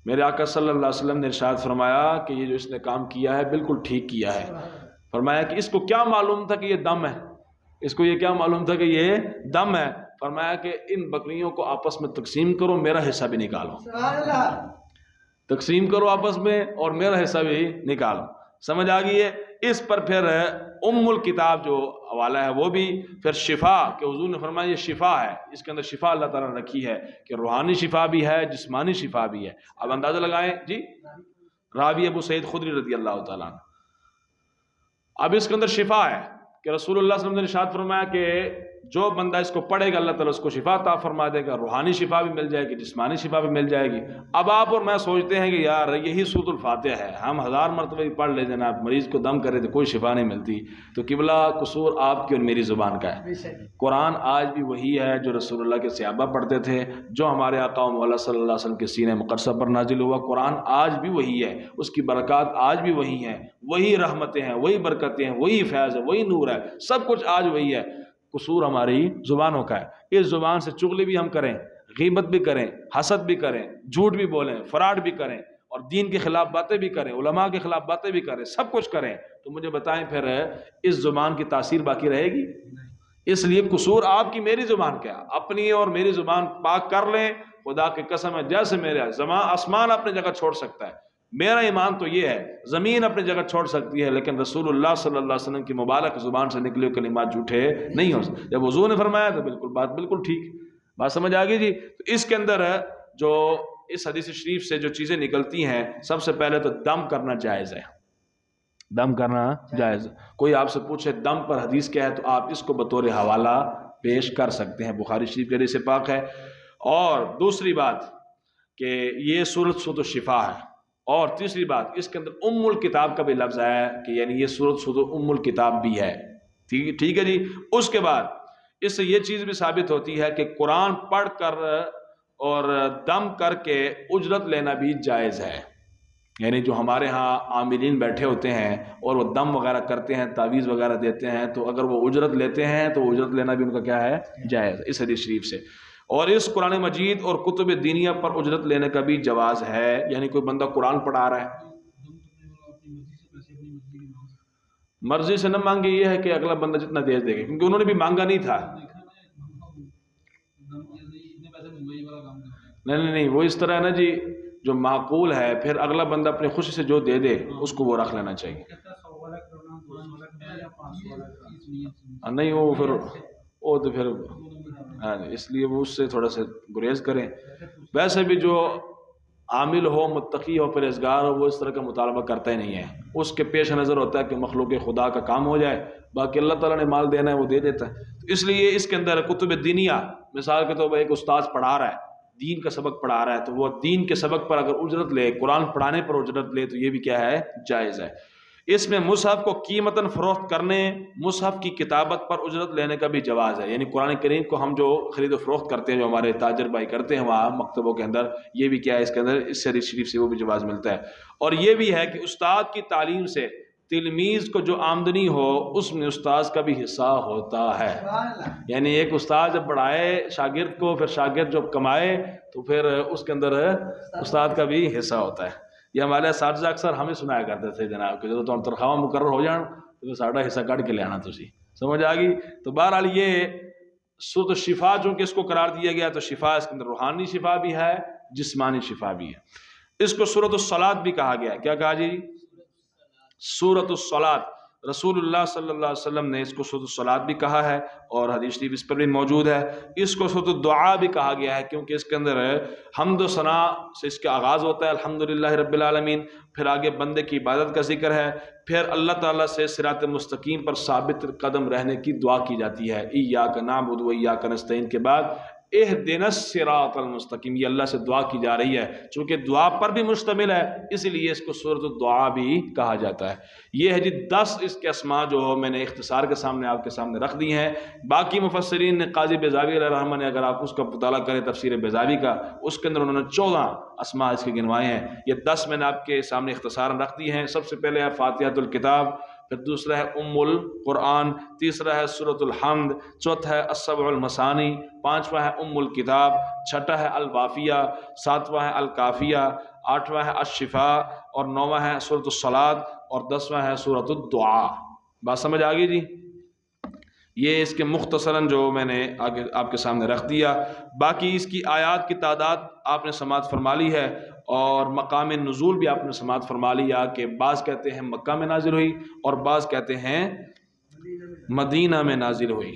میرے آقا صلی اللہ علیہ وسلم نے ارشاد فرمایا کہ یہ جو اس نے کام کیا ہے بالکل ٹھیک کیا ہے. فرمایا کہ اس کو کیا معلوم تھا کہ یہ دم ہے؟ اس کو یہ کیا معلوم تھا کہ یہ دم ہے؟ فرمایا کہ ان بکریوں کو آپس میں تقسیم کرو، میرا حصہ بھی نکالو. تقسیم کرو آپس میں اور میرا حصہ بھی نکالو. سمجھ آ گئی ہے؟ اس پر پھر ام الکتاب جو حوالہ ہے وہ بھی پھر شفا، کہ حضور نے فرمایا یہ شفا ہے، اس کے اندر شفا اللہ تعالیٰ نے رکھی ہے کہ روحانی شفا بھی ہے، جسمانی شفا بھی ہے. اب اندازہ لگائیں جی، راوی ابو سعید خدری رضی اللہ تعالیٰ عنہ. اب اس کے اندر شفا ہے کہ رسول اللہ صلی اللہ علیہ وسلم نے ارشاد فرمایا کہ جو بندہ اس کو پڑھے گا اللہ تعالیٰ اس کو شفا عطا فرما دے گا، روحانی شفا بھی مل جائے گی، جسمانی شفا بھی مل جائے گی. اب آپ اور میں سوچتے ہیں کہ یار یہی سورۃ الفاتحہ ہے، ہم 1000 مرتبہ بھی پڑھ لے جناب، مریض کو دم کرے تو کوئی شفا نہیں ملتی. تو قبلہ قصور آپ کی اور میری زبان کا ہے. قرآن آج بھی وہی ہے جو رسول اللہ کے صحابہ پڑھتے تھے، جو ہمارے آقا و مولا صلی اللہ علیہ وسلم کے سینہ مقدسہ پر نازل ہوا. قرآن آج بھی وہی ہے، اس کی برکات آج بھی وہی ہیں، وہی رحمتیں ہیں، وہی برکتیں ہیں، وہی فیض ہے، وہی نور ہے، سب کچھ آج وہی ہے. قصور ہماری زبانوں کا ہے. اس زبان سے چغلی بھی ہم کریں، غیبت بھی کریں، حسد بھی کریں، جھوٹ بھی بولیں، فراڈ بھی کریں اور دین کے خلاف باتیں بھی کریں، علماء کے خلاف باتیں بھی کریں، سب کچھ کریں، تو مجھے بتائیں پھر اس زبان کی تاثیر باقی رہے گی؟ اس لیے قصور آپ کی میری زبان کا ہے. اپنی اور میری زبان پاک کر لیں. خدا کی قسم ہے جیسے میرے زمان آسمان اپنی جگہ چھوڑ سکتا ہے، میرا ایمان تو یہ ہے، زمین اپنی جگہ چھوڑ سکتی ہے، لیکن رسول اللہ صلی اللہ علیہ وسلم کی مبارک زبان سے نکلے ہوئے کلمات جھوٹے نہیں ہو سکتے. جب حضور نے فرمایا تو بالکل بات بالکل ٹھیک. بات سمجھ آ گئی جی؟ تو اس کے اندر جو اس حدیث شریف سے جو چیزیں نکلتی ہیں، سب سے پہلے تو دم کرنا جائز ہے. دم کرنا جائز. کوئی آپ سے پوچھے دم پر حدیث کیا ہے تو آپ اس کو بطور حوالہ پیش کر سکتے ہیں، بخاری شریف کے حدیث پاک ہے. اور دوسری بات کہ یہ سورۃ الشفا ہے. اور تیسری بات اس کے اندر ام الکتاب کا بھی لفظ ہے کہ یعنی یہ سورۃ ام الکتاب بھی ہے. ٹھیک ہے جی. اس کے بعد اس سے یہ چیز بھی ثابت ہوتی ہے کہ قرآن پڑھ کر اور دم کر کے اجرت لینا بھی جائز ہے. یعنی جو ہمارے ہاں عاملین بیٹھے ہوتے ہیں اور وہ دم وغیرہ کرتے ہیں، تعویذ وغیرہ دیتے ہیں، تو اگر وہ اجرت لیتے ہیں تو اجرت لینا بھی ان کا کیا ہے؟ جائز، اس حدیث شریف سے. اور اس قرآن مجید اور کتب دینیہ پر اجرت لینے کا بھی جواز ہے. یعنی کوئی بندہ قرآن پڑھا رہا ہے، مرضی سے نہ مانگے، یہ ہے کہ اگلا بندہ جتنا دے دے گا، کیونکہ انہوں نے بھی مانگا نہیں تھا. نہیں، وہ اس طرح ہے نا جی، جو معقول ہے پھر اگلا بندہ اپنی خوشی سے جو دے دے اس کو وہ رکھ لینا چاہیے. نہیں وہ پھر وہ تو پھر اس لیے وہ اس سے تھوڑا سا گریز کریں. ویسے بھی جو عامل ہو، متقی ہو، پرہیزگار ہو، وہ اس طرح کا مطالبہ کرتا ہی نہیں ہے. اس کے پیش نظر ہوتا ہے کہ مخلوق خدا کا کام ہو جائے، باقی اللہ تعالیٰ نے مال دینا ہے وہ دے دیتا ہے. تو اس لیے اس کے اندر کتب دینیہ، مثال کے طور پر ایک استاذ پڑھا رہا ہے، دین کا سبق پڑھا رہا ہے، تو وہ دین کے سبق پر اگر اجرت لے، قرآن پڑھانے پر اجرت لے، تو یہ بھی کیا ہے؟ جائز ہے. اس میں مصحف کو قیمتاً فروخت کرنے، مصحف کی کتابت پر اجرت لینے کا بھی جواز ہے. یعنی قرآن کریم کو ہم جو خرید و فروخت کرتے ہیں، جو ہمارے تاجر بھائی کرتے ہیں وہاں مکتبوں کے اندر، یہ بھی کیا ہے؟ اس کے اندر اس حدیث شریف سے وہ بھی جواز ملتا ہے. اور یہ بھی ہے کہ استاد کی تعلیم سے تلمیذ کو جو آمدنی ہو اس میں استاذ کا بھی حصہ ہوتا ہے. یعنی ایک استاد جب پڑھائے شاگرد کو، پھر شاگرد جب کمائے تو پھر اس کے اندر استاد کا بھی حصہ ہوتا ہے. یہ ہمارے اساتذہ اکثر ہمیں سنایا کرتے تھے جناب کہ جو تم تنخواہ مقرر ہو جان تو ساڑھا حصہ کٹ کے لے آنا، تسی سمجھ آ گئی. تو بہرحال یہ سورۃ الشفا چونکہ اس کو قرار دیا گیا تو شفا اس کے اندر روحانی شفا بھی ہے، جسمانی شفا بھی ہے. اس کو سورۃ الصلاۃ بھی کہا گیا ہے. کیا کہا جی؟ سورۃ الصلاۃ. رسول اللہ صلی اللہ علیہ وسلم نے اس کو سورۃ الصلاۃ بھی کہا ہے اور حدیث شریف اس پر بھی موجود ہے. اس کو سورۃ الدعاء بھی کہا گیا ہے کیونکہ اس کے اندر حمد و ثنا سے اس کا آغاز ہوتا ہے، الحمدللہ رب العالمین، پھر آگے بندے کی عبادت کا ذکر ہے، پھر اللہ تعالیٰ سے صراط مستقیم پر ثابت قدم رہنے کی دعا کی جاتی ہے. ایاک نعبد و ایاک نستعین کے بعد اہدنا الصراط المستقیم، یہ اللہ سے دعا کی جا رہی ہے. چونکہ دعا پر بھی مشتمل ہے اس لیے اس کو سورۃ الدعاء بھی کہا جاتا ہے. یہ ہے جی 10 اس کے اسماء جو میں نے اختصار کے سامنے آپ کے سامنے رکھ دی ہیں. باقی مفسرین نے، قاضی بیضاوی علیہ الرحمہ نے، اگر آپ اس کا مطالعہ کریں تفسیر بیضاوی کا، اس کے اندر انہوں نے 14 اسماء اس کے گنوائے ہیں. یہ 10 میں نے آپ کے سامنے اختصاراً رکھ دی ہیں. سب سے پہلے ہے فاتحۃ الکتاب، پھر دوسرا ہے ام القرآن، تیسرا ہے سورۃ الحمد، چوتھا ہے السبع المثانی، پانچواں ہے ام الکتاب، چھٹا ہے الوافیہ، ساتواں ہے الکافیہ، آٹھواں ہے الشفاء، اور نواں ہے سورۃ الصلاۃ، اور 10واں ہے سورۃ الدعاء. بات سمجھ آ گئی جی؟ یہ اس کے مختصراً جو میں نے آگے آپ کے سامنے رکھ دیا. باقی اس کی آیات کی تعداد آپ نے سماعت فرما لی ہے، اور مقام نزول بھی آپ نے سماعت فرما لیا کہ بعض کہتے ہیں مکہ میں نازل ہوئی اور بعض کہتے ہیں مدینہ میں نازل ہوئی،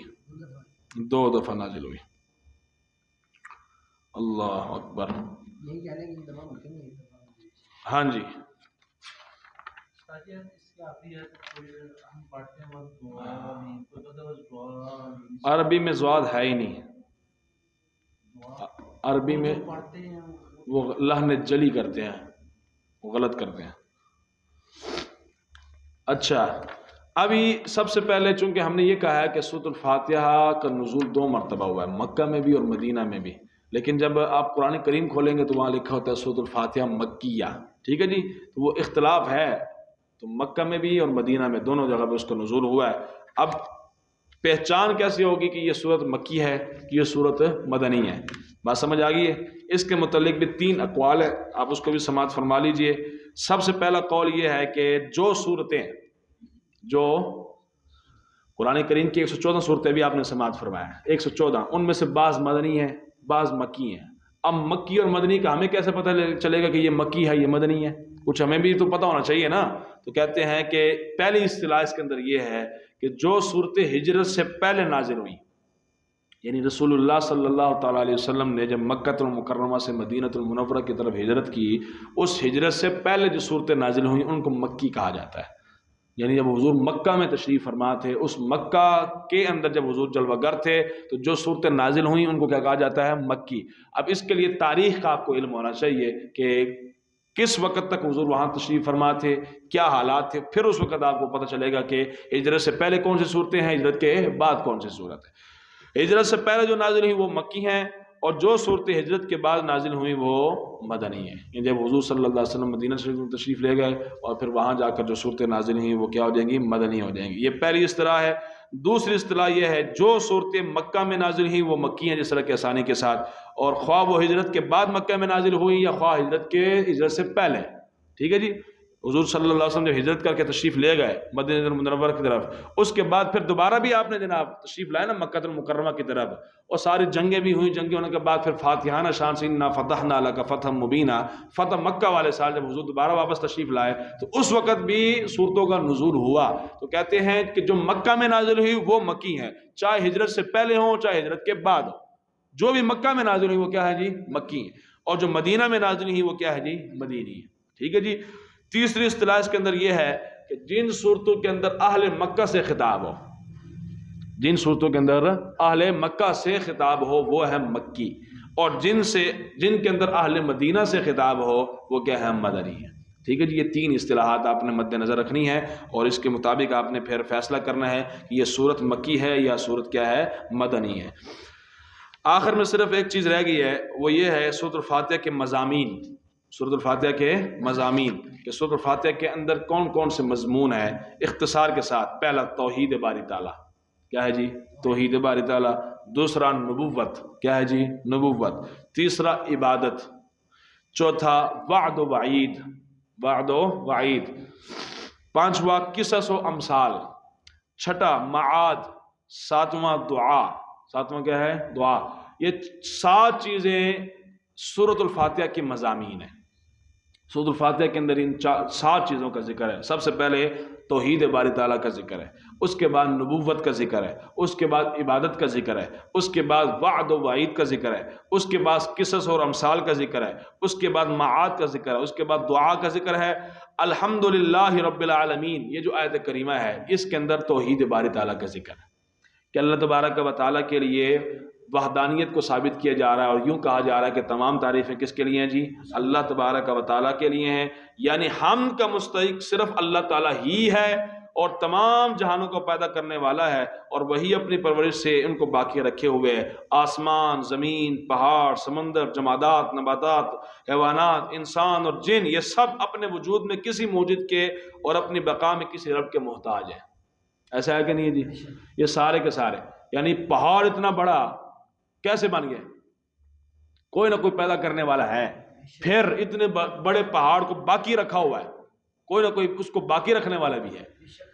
2 دفعہ نازل ہوئی. اللہ اکبر. ہاں جی. عربی میں زواد ہے ہی نہیں، عربی میں وہ لحن جلی کرتے ہیں، وہ غلط کرتے ہیں. اچھا، ابھی سب سے پہلے چونکہ ہم نے یہ کہا ہے کہ سورۃ الفاتحہ کا نزول 2 مرتبہ ہوا ہے، مکہ میں بھی اور مدینہ میں بھی. لیکن جب آپ قرآن کریم کھولیں گے تو وہاں لکھا ہوتا ہے سورۃ الفاتحہ مکیہ. ٹھیک ہے جی؟ تو وہ اختلاف ہے، تو مکہ میں بھی اور مدینہ میں دونوں جگہ پہ اس کا نزول ہوا ہے. اب پہچان کیسے ہوگی کہ یہ سورت مکی ہے کہ یہ سورت مدنی ہے؟ بات سمجھ آ گئی ہے؟ اس کے متعلق بھی 3 اقوال ہے، آپ اس کو بھی سماعت فرما لیجئے. سب سے پہلا قول یہ ہے کہ جو صورتیں، جو قرآن کریم کی 114 صورتیں بھی آپ نے سماعت فرمایا ہے، 114، ان میں سے بعض مدنی ہیں بعض مکی ہیں. اب مکی اور مدنی کا ہمیں کیسے پتہ چلے گا کہ یہ مکی ہے یہ مدنی ہے؟ کچھ ہمیں بھی تو پتہ ہونا چاہیے نا. تو کہتے ہیں کہ پہلی اصطلاح اس کے اندر یہ ہے کہ جو صورت ہجرت سے پہلے نازل ہوئی، یعنی رسول اللہ صلی اللہ تعالیٰ علیہ وسلم نے جب مکۃ المکرمہ سے مدینہ المنورہ کی طرف ہجرت کی، اس ہجرت سے پہلے جو صورتیں نازل ہوئیں ان کو مکی کہا جاتا ہے. یعنی جب حضور مکہ میں تشریف فرما تھے، اس مکہ کے اندر جب حضور جلوہ گر تھے، تو جو صورتیں نازل ہوئیں ان کو کیا کہا جاتا ہے؟ مکی. اب اس کے لیے تاریخ کا آپ کو علم ہونا چاہیے کہ کس وقت تک حضور وہاں تشریف فرما تھے، کیا حالات تھے، پھر اس وقت آپ کو پتہ چلے گا کہ ہجرت سے پہلے کون سی صورتیں ہیں، ہجرت کے بعد کون سی صورت ہے. ہجرت سے پہلے جو نازل ہوئی وہ مکی ہیں، اور جو صورت ہجرت کے بعد نازل ہوئی وہ مدنی ہیں. یعنی جب حضور صلی اللہ علیہ وسلم مدینہ شریف میں تشریف لے گئے اور پھر وہاں جا کر جو صورتیں نازل ہوئیں وہ کیا ہو جائیں گی؟ مدنی ہو جائیں گی. یہ پہلی اصطلاح ہے. دوسری اصطلاح یہ ہے جو صورتیں مکہ میں نازل ہوئیں وہ مکی ہیں جس طرح کہ آسانی کے ساتھ، اور خواہ وہ ہجرت کے بعد مکہ میں نازل ہوئی یا خواہ ہجرت سے پہلے. ٹھیک ہے جی. حضور صلی اللہ علیہ وسلم جب ہجرت کر کے تشریف لے گئے مدینہ المنورہ کی طرف، اس کے بعد پھر دوبارہ بھی آپ نے جناب تشریف لائے نا مکہ المکرمہ کی طرف، اور ساری جنگیں بھی ہوئیں. جنگیں ہونے کے بعد پھر فاتحانہ شان سے انا فتحنا لک فتحا مبینا، فتح مکہ والے سال جب حضور دوبارہ واپس تشریف لائے تو اس وقت بھی صورتوں کا نزول ہوا. تو کہتے ہیں کہ جو مکہ میں نازل ہوئی وہ مکی ہیں، چاہے ہجرت سے پہلے ہوں چاہے ہجرت کے بعد ہو. جو بھی مکہ میں نازل ہوئی وہ کیا ہے جی؟ مکی ہیں. اور جو مدینہ میں نازل ہوئی وہ کیا ہے جی؟ مدینی ہے. ٹھیک ہے جی. تیسری اصطلاح اس کے اندر یہ ہے کہ جن صورتوں کے اندر اہل مکہ سے خطاب ہو، جن صورتوں کے اندر اہل مکہ سے خطاب ہو وہ ہے مکی، اور جن کے اندر اہل مدینہ سے خطاب ہو وہ کیا ہے؟ مدنی ہے. ٹھیک ہے جی. یہ تین اصطلاحات آپ نے مد نظر رکھنی ہے اور اس کے مطابق آپ نے پھر فیصلہ کرنا ہے کہ یہ صورت مکی ہے یا صورت کیا ہے؟ مدنی ہے. آخر میں صرف ایک چیز رہ گئی ہے، وہ یہ ہے سورۃ الفاتحہ کے مضامین. سورۃ الفاتحہ کے مضامین کہ سورۃ الفاتحہ کے اندر کون کون سے مضمون ہیں اختصار کے ساتھ. پہلا توحید باری تعالیٰ، کیا ہے جی؟ توحید باری تعالیٰ. دوسرا نبوت، کیا ہے جی؟ نبوت. تیسرا عبادت. چوتھا وعد و وعید، وعد و وعید. پانچواں قصص و امثال. چھٹا معاد. ساتواں دعا. ساتواں کیا ہے؟ دعا. یہ 7 چیزیں سورۃ الفاتحہ کے مضامین ہیں. سورۃ الفاتحہ کے اندر ان 7 چیزوں کا ذکر ہے. سب سے پہلے توحید باری تعالیٰ کا ذکر ہے، اس کے بعد نبوت کا ذکر ہے، اس کے بعد عبادت کا ذکر ہے، اس کے بعد وعد و وعید کا ذکر ہے، اس کے بعد قصص اور امثال کا ذکر ہے، اس کے بعد معاد کا ذکر ہے، اس کے بعد دعا کا ذکر ہے. الحمدللہ رب العالمین، یہ جو آیت کریمہ ہے اس کے اندر توحید باری تعالیٰ کا ذکر ہے کہ اللہ تبارک و تعالیٰ کے لیے وحدانیت کو ثابت کیا جا رہا ہے، اور یوں کہا جا رہا ہے کہ تمام تعریفیں کس کے لیے ہیں جی؟ اللہ تبارک و تعالیٰ کے لیے ہیں. یعنی حمد کا مستحق صرف اللہ تعالیٰ ہی ہے، اور تمام جہانوں کو پیدا کرنے والا ہے، اور وہی اپنی پرورش سے ان کو باقی رکھے ہوئے ہے. آسمان، زمین، پہاڑ، سمندر، جمادات، نباتات، حیوانات، انسان اور جن، یہ سب اپنے وجود میں کسی موجود کے اور اپنی بقا میں کسی رب کے محتاج ہیں. ایسا ہے کہ نہیں جی؟ یہ سارے کے سارے. یعنی پہاڑ اتنا بڑا کیسے بن گئے؟ کوئی نہ کوئی پیدا کرنے والا ہے. پھر اتنے بڑے پہاڑ کو باقی رکھا ہوا ہے، کوئی نہ کوئی اس کو باقی رکھنے والا بھی ہے.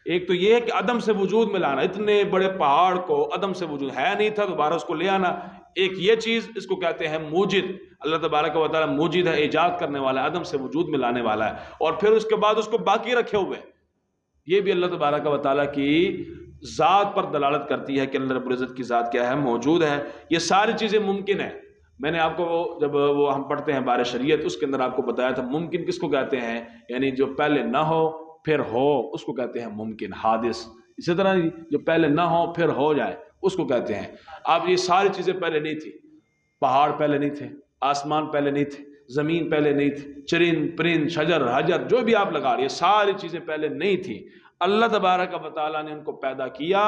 ایک تو یہ ہے کہ عدم سے وجود میں لانا، اتنے بڑے پہاڑ کو عدم سے وجود ہے نہیں تھا دوبارہ اس کو لے آنا. ایک یہ چیز، اس کو کہتے ہیں موجد. اللہ تبارک و تعالیٰ موجد ہے، ایجاد کرنے والا ہے، عدم سے وجود میں لانے والا ہے، اور پھر اس کے بعد اس کو باقی رکھے ہوئے. یہ بھی اللہ تبارک و تعالیٰ کی ذات پر دلالت کرتی ہے کہ اللہ رب العزت کی ذات کیا ہے؟ موجود ہے. یہ ساری چیزیں ممکن ہیں. میں نے آپ کو جب وہ ہم پڑھتے ہیں بارے شریعت اس کے اندر آپ کو بتایا تھا ممکن کس کو کہتے ہیں، یعنی جو پہلے نہ ہو پھر ہو اس کو کہتے ہیں ممکن، حادث. اسی طرح جو پہلے نہ ہو پھر ہو جائے اس کو کہتے ہیں. اب یہ ساری چیزیں پہلے نہیں تھی. پہاڑ پہلے نہیں تھے، آسمان پہلے نہیں تھے، زمین پہلے نہیں تھی، چرند پرند شجر حجر جو بھی آپ لگا رہے ہیں ساری چیزیں پہلے نہیں تھی. اللہ تبارک و تعالیٰ نے ان کو پیدا کیا.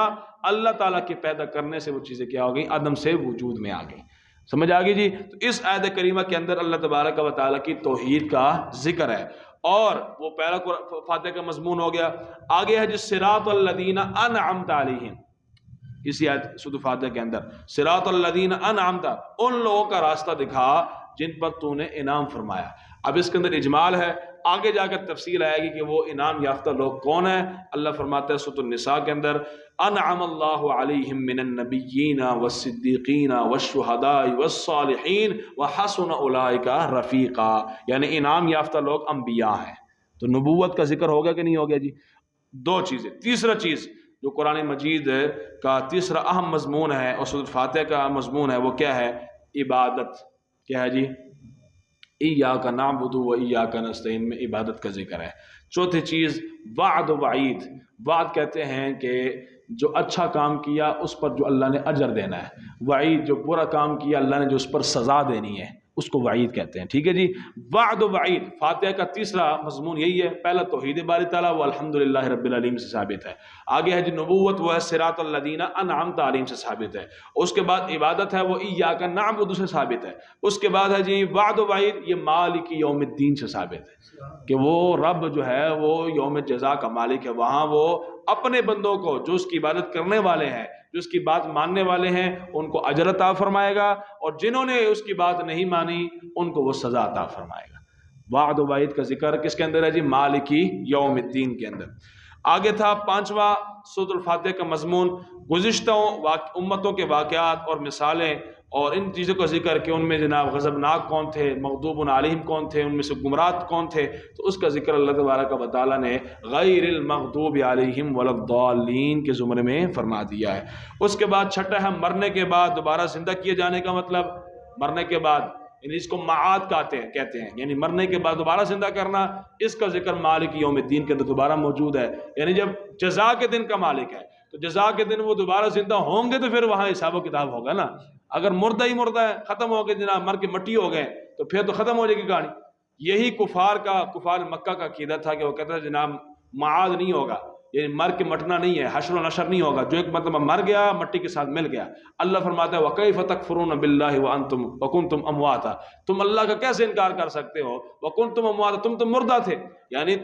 اللہ تعالیٰ کے پیدا کرنے سے وہ چیزیں کیا ہو گئی؟ عدم سے وجود میں آ گئی. سمجھ آ گئی جی؟ تو اس آیت کریمہ کے اندر اللہ تبارک و تعالیٰ کی توحید کا ذکر ہے، اور وہ پہلا فاتحہ کا مضمون ہو گیا. آگے ہے جس صراط الذین انعمت علیہم، اسی آیت سورۃ فاتحہ کے اندر صراط الذین انعمت، ان لوگوں کا راستہ دکھا جن پر تو نے انعام فرمایا. اب اس کے اندر اجمال ہے، آگے جا کر تفصیل آئے گی کہ وہ انعام یافتہ لوگ کون ہیں. اللہ فرماتا ہے سورۃ النساء کے اندر انعم اللہ علیہم من النبیین والصدیقین والشہداء والصالحین وحسن اولئک رفیقا. یعنی انعام یافتہ لوگ انبیاء ہیں. تو نبوت کا ذکر ہوگا کہ نہیں ہوگا جی؟ 2 چیزیں. تیسرا چیز جو قرآن مجید کا تیسرا اہم مضمون ہے اور سورۃ فاتحہ کا مضمون ہے وہ کیا ہے؟ عبادت. کیا ہے جی؟ ایاک نعبد و ایاک نستعین میں عبادت کا ذکر ہے. چوتھی چیز وعد و وعید. وعد کہتے ہیں کہ جو اچھا کام کیا اس پر جو اللہ نے اجر دینا ہے، وعید جو برا کام کیا اللہ نے جو اس پر سزا دینی ہے اس کو وعید کہتے ہیں. ٹھیک ہے جی. وعد و وعید فاتحہ کا تیسرا مضمون یہی ہے. پہلا توحید باری تعالیٰ وہ الحمدللہ رب العالمین سے ثابت ہے. آگے ہے جی نبوت وہ ہے صراط الذین انعمت علیہم سے ثابت ہے. اس کے بعد عبادت ہے وہ ایاک نعبد سے ثابت ہے. اس کے بعد ہے جی وعد و وعید یہ مالک یوم الدین سے ثابت ہے کہ وہ رب جو ہے وہ یوم جزا کا مالک ہے. وہاں وہ اپنے بندوں کو جو اس کی عبادت کرنے والے ہیں جو اس کی بات ماننے والے ہیں ان کو اجر عطا فرمائے گا اور جنہوں نے اس کی بات نہیں مانی ان کو وہ سزا عطا فرمائے گا. وعد و وعید کا ذکر کس کے اندر ہے جی مالکی یوم الدین کے اندر. آگے تھا پانچواں سورۃ الفاتحہ کا مضمون گزشتہ امتوں کے واقعات اور مثالیں اور ان چیزوں کا ذکر کہ ان میں جناب غضبناک کون تھے, مغضوب علیہم کون تھے, ان میں سے گمراہ کون تھے. تو اس کا ذکر اللہ تبارک و تعالیٰ نے غیر المغضوب علیہم ولا الضالین کے زمرے میں فرما دیا ہے. اس کے بعد چھٹا ہے مرنے کے بعد دوبارہ زندہ کیے جانے کا مطلب. مرنے کے بعد یعنی اس کو معاد کہتے ہیں یعنی مرنے کے بعد دوبارہ زندہ کرنا. اس کا ذکر مالک یوم الدین کے اندر دوبارہ موجود ہے. یعنی جب جزا کے دن کا مالک ہے تو جزا کے دن وہ دوبارہ زندہ ہوں گے تو پھر وہاں حساب و کتاب ہوگا نا. اگر مردہ ہی مردہ ہے ختم ہو گئے جناب مر کے مٹی ہو گئے تو پھر تو ختم ہو جائے گی کہانی. یہی کفار مکہ کا عقیدہ تھا کہ وہ کہتا ہے جناب معاد نہیں ہوگا یعنی مر کے مٹنا نہیں ہے, حشر و نشر نہیں ہوگا. جو ایک مطلب مر گیا مٹی کے ساتھ مل گیا. اللہ فرماتا ہے وَكَيْفَ تَكْفُرُونَ بِاللَّهِ وَأَنْتُمْ وَكُنْتُمْ أَمْوَاتًا, تم اللہ کا کیسے انکار کر سکتے ہو. وَكُنْتُمْ أَمْوَاتًا, تم تو مردہ تھے یعنی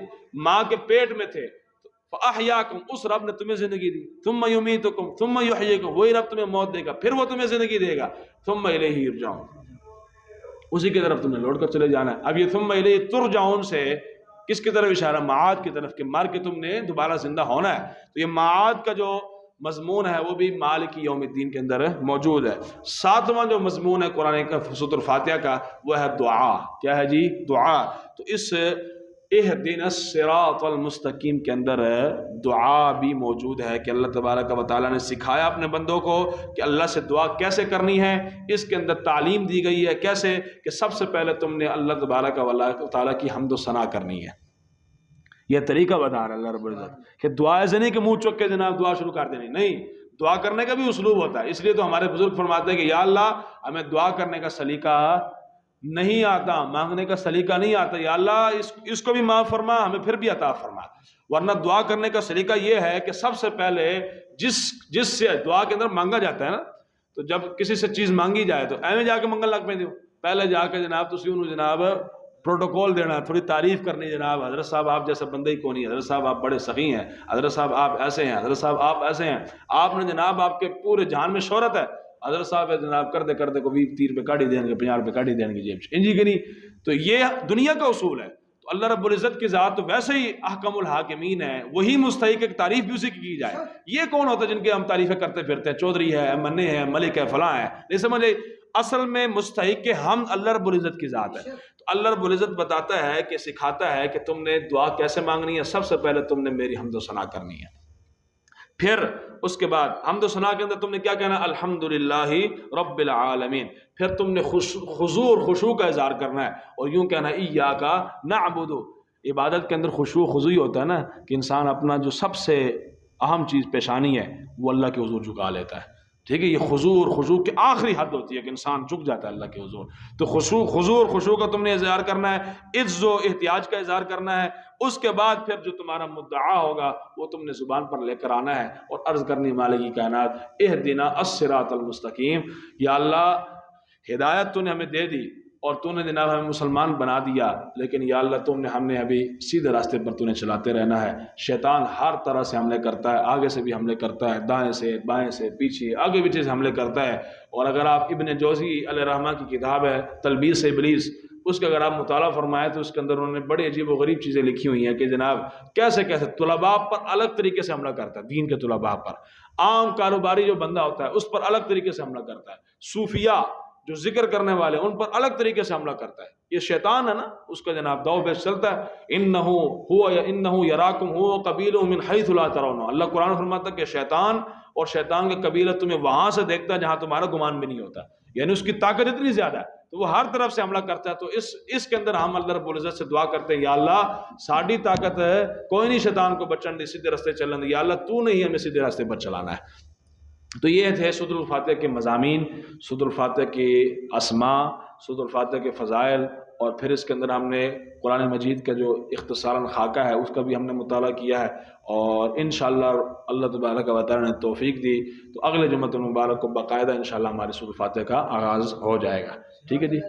ماں کے پیٹ میں تھے. فَأَحْيَاكُمْ, اس رب نے تمہیں زندگی دی. ثُمَّ يُمِيتُكُمْ ثُمَّ يُحْيِيكُمْ, وہی رب تمہیں موت دے گا پھر وہ تمہیں زندگی دے گا. ثُمَّ إِلَيْهِ يُرْجَعُونَ, اسی کی طرف تم نے لوٹ کر چلے جانا ہے. اب یہ ثُمَّ إِلَيْهِ تُرْجَعُونَ سے کس کی طرف اشارہ؟ معاد کی طرف کہ مر کے تم نے دوبارہ زندہ ہونا ہے. تو یہ معاد کا جو مضمون ہے وہ بھی مالک یوم الدین کے اندر موجود ہے. ساتواں جو مضمون ہے قرآن کا سورۃ الفاتحہ کا وہ ہے دعا. کیا ہے جی؟ دعا. تو اس اہدنا الصراط المستقیم کے اندر دعا بھی موجود ہے کہ اللہ تبارک و تعالیٰ نے سکھایا اپنے بندوں کو کہ اللہ سے دعا کیسے کرنی ہے. اس کے اندر تعلیم دی گئی ہے کیسے کہ سب سے پہلے تم نے اللہ تبارک و تعالیٰ کی حمد و ثنا کرنی ہے. یہ طریقہ بتا رہا ہے اللہ رب العزت کہ دعا ایسے نہیں کہ منہ چک کے جناب دعا شروع کر دینی. نہیں, دعا کرنے کا بھی اسلوب ہوتا ہے. اس لیے تو ہمارے بزرگ فرماتے ہیں کہ یا اللہ ہمیں دعا کرنے کا سلیقہ نہیں آتا, مانگنے کا سلیقہ نہیں آتا, یا اللہ اس کو بھی معاف فرما, ہمیں پھر بھی عطا فرما. ورنہ دعا کرنے کا سلیقہ یہ ہے کہ سب سے پہلے جس سے دعا کے اندر مانگا جاتا ہے نا, تو جب کسی سے چیز مانگی جائے تو ایویں جا کے منگل لگ پہ دیو. پہلے جا کے جناب تسی انہوں جناب پروٹوکول دینا, تھوڑی تعریف کرنی, جناب حضرت صاحب آپ جیسا بندہ ہی کون نہیں, حضرت صاحب آپ بڑے سخی ہیں, حضرت صاحب آپ ایسے ہیں, حضرت صاحب آپ ایسے ہیں. آپ نے جناب آپ کے پورے جہان میں شہرت ہے, حضرت صاحب جناب کرتے کو 20 روپے کاٹی دیں گے, 50 روپے کاٹی دیں گے جیب سے, انجی کی نہیں. تو یہ دنیا کا اصول ہے. تو اللہ رب العزت کی ذات تو ویسے ہی احکم الحاکمین ہے, وہی مستحق ہے کہ تعریف بھی اسی کی جائے. یہ کون ہوتا ہے جن کے ہم تعریفیں کرتے پھرتے ہیں, چودھری ہے, منے ہے, ملک ہے, فلاں ہے, نہیں سمجھے. اصل میں مستحق کے ہم اللہ رب العزت کی ذات ہے. تو اللہ رب العزت بتاتا ہے کہ سکھاتا ہے کہ تم نے دعا کیسے مانگنی ہے. سب سے پہلے تم نے میری حمد و ثنا کرنی ہے. پھر اس کے بعد حمد و ثنا کے اندر تم نے کیا کہنا؟ الحمدللہ رب العالمین. پھر تم نے خضوع اور خشوع کا اظہار کرنا ہے اور یوں کہنا ایاک نعبد. عبادت کے اندر خشوع و خضوع ہوتا ہے نا کہ انسان اپنا جو سب سے اہم چیز پیشانی ہے وہ اللہ کے حضور جھکا لیتا ہے. ٹھیک ہے, یہ خضوع اور خشوع کی آخری حد ہوتی ہے کہ انسان جھک جاتا ہے اللہ کے حضور. تو خضوع اور خشوع کا تم نے اظہار کرنا ہے, عز و احتیاج کا اظہار کرنا ہے. اس کے بعد پھر جو تمہارا مدعا ہوگا وہ تم نے زبان پر لے کر آنا ہے اور عرض کرنی مالک کائنات اہدنا الصراط المستقیم. یا اللہ ہدایت تو نے ہمیں دے دی اور تو نے جناب ہمیں مسلمان بنا دیا, لیکن یا اللہ ہم نے ابھی سیدھے راستے پر تو نے چلاتے رہنا ہے. شیطان ہر طرح سے حملے کرتا ہے, آگے سے بھی حملے کرتا ہے, دائیں سے بائیں سے پیچھے آگے پیچھے سے حملے کرتا ہے. اور اگر آپ ابن جوزی علیہ الرحمہ کی کتاب ہے تلبیس ابلیس, اس کا اگر آپ مطالعہ فرمائے تو اس کے اندر انہوں نے بڑی عجیب و غریب چیزیں لکھی ہوئی ہیں کہ جناب کیسے طلباء پر الگ طریقے سے حملہ کرتا ہے, دین کے طلباء پر. عام کاروباری جو بندہ ہوتا ہے اس پر الگ طریقے سے حملہ کرتا ہے. صوفیاء جو ذکر کرنے والے ان پر الگ طریقے سے حملہ کرتا ہے. یہ شیطان ہے نا, اس کا جناب دو بیچ چلتا ہے. انہو یراکم ہو قبیلہ من حیث لا ترون. اللہ قرآن فرماتا ہے کہ شیطان اور شیطان کا قبیلہ تمہیں وہاں سے دیکھتا ہے جہاں تمہارا گمان بھی نہیں ہوتا. یعنی اس کی طاقت اتنی زیادہ ہے تو وہ ہر طرف سے حملہ کرتا ہے. تو اس کے اندر ہم اللہ رب العزت سے دعا کرتے ہیں یا اللہ ساڑی طاقت ہے کوئی نہیں شیطان کو بچن دی, سیدھے راستے چلن دی. یا اللہ تو نہیں ہمیں سیدھے راستے پر چلانا ہے. تو یہ تھے سورۃ الفاتحہ کے مضامین، سورۃ الفاتحہ کے اسماء، سورۃ الفاتحہ کے فضائل، اور پھر اس کے اندر ہم نے قرآن مجید کا جو اختصاراً خاکہ ہے اس کا بھی ہم نے مطالعہ کیا ہے، اور انشاءاللہ اللہ تبارک و تعالیٰ نے توفیق دی تو اگلے جمعۃ المبارک کو باقاعدہ انشاءاللہ ہماری سورۃ الفاتحہ کا آغاز ہو جائے گا. ٹھیک ہے جی.